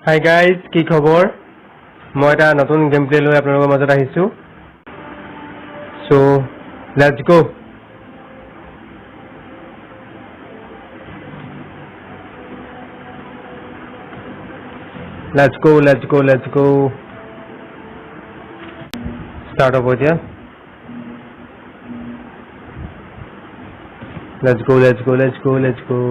Hi guys, কি খবৰ? মই এটা নতুন গেম প্লে লৈ আপোনালোকৰ মাজত আহিছো। So, let's go. Let's go. Start up with ya. Let's go.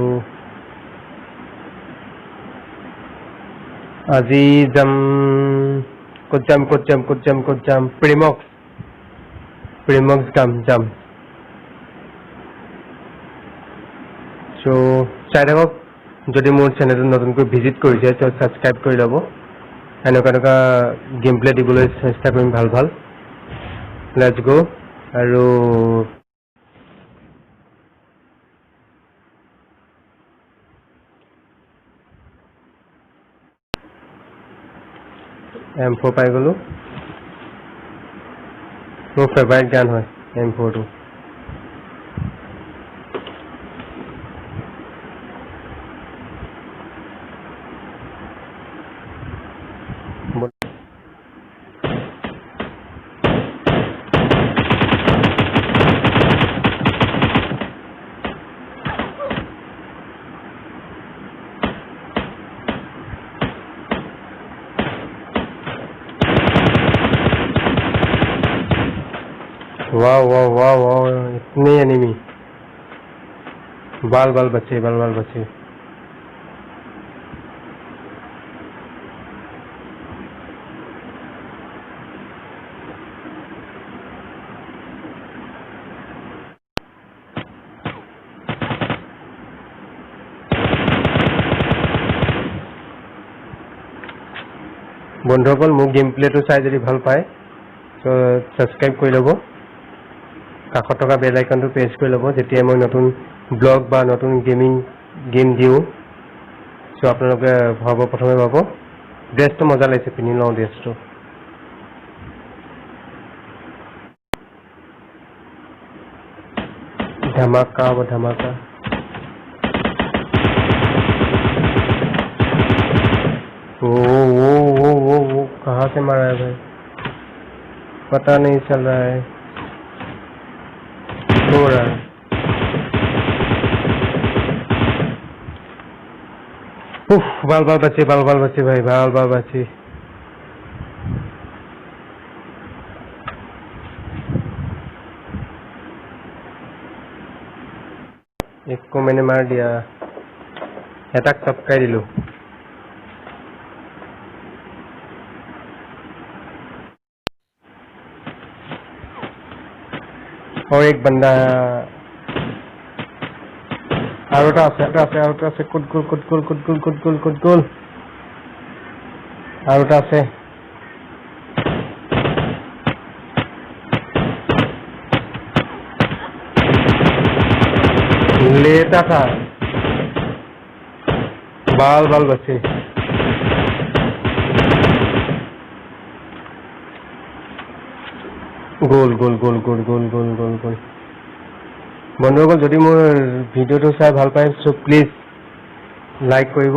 Azizam Kutjam Primox jump. So চাই থাকক যদি মোৰ চেনেলটো নতুনকৈ ভিজিট কৰিছে তো সাবস্ক্ৰাইব কৰি ল'ব এনেকুৱা গেম প্লে দিবলৈ চেষ্টা কৰিম ভাল লেটস গো আৰু M4 পাই গলো মোৰ ফেভাৰিট গান হয় M4 টো वाह इतने एनिमी बाल बच्चे বন্ধুসকল মোৰ গেম প্লেটো চাই যদি ভাল পায় তো সাবস্ক্ৰাইব কৰি ল'ব কাষত থকা বেল আইকনটো প্ৰেছ কৰি ল'ব যেতিয়া মই নতুন ব্লগ বা নতুন গেম দিওঁ সো আপোনালোকে প্ৰথমে পাব ড্ৰেছটো মজা লাগিছে পিনি লওঁ ড্ৰেছটো धमाका ओ कहाँ से मारा है भाई पता नहीं चल रहा है हो रहा है बाल बच्चे भाई बाल बच्चे एक को मैंने मार दिया अटैक सबका दिलू और एक बंदा आउटा से कुल आउटा से लेता था बाल बच्चे গোল বন্ধুসকল যদি মোৰ ভিডিওটো চাই ভাল পায় সো প্লিজ লাইক কৰিব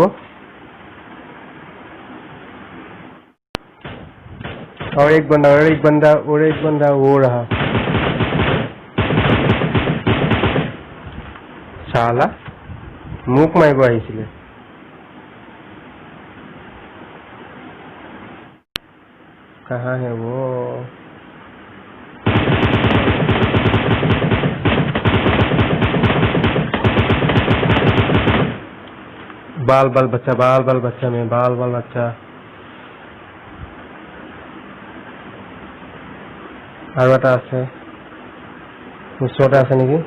और एक बंदा वो रहा साला मुख मारिब আহিছিলে कहाँ है वो बाल बच्चा में बाल बच्चा और এটা আছে ওচৰতে আছে নেকি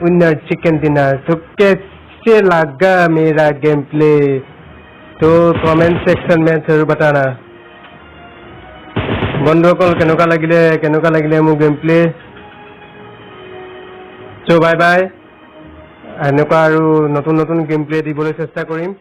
winner chicken dinner तो कैसे लगा मेरा गेम प्ले तो कमेंट सेक्शन में जरूर बताना बंधुসকল কেনেকুৱা লাগিলে মোৰ game play so bye bye এনেকুৱা আৰু নতুন গেম প্লে দিবলৈ চেষ্টা কৰিম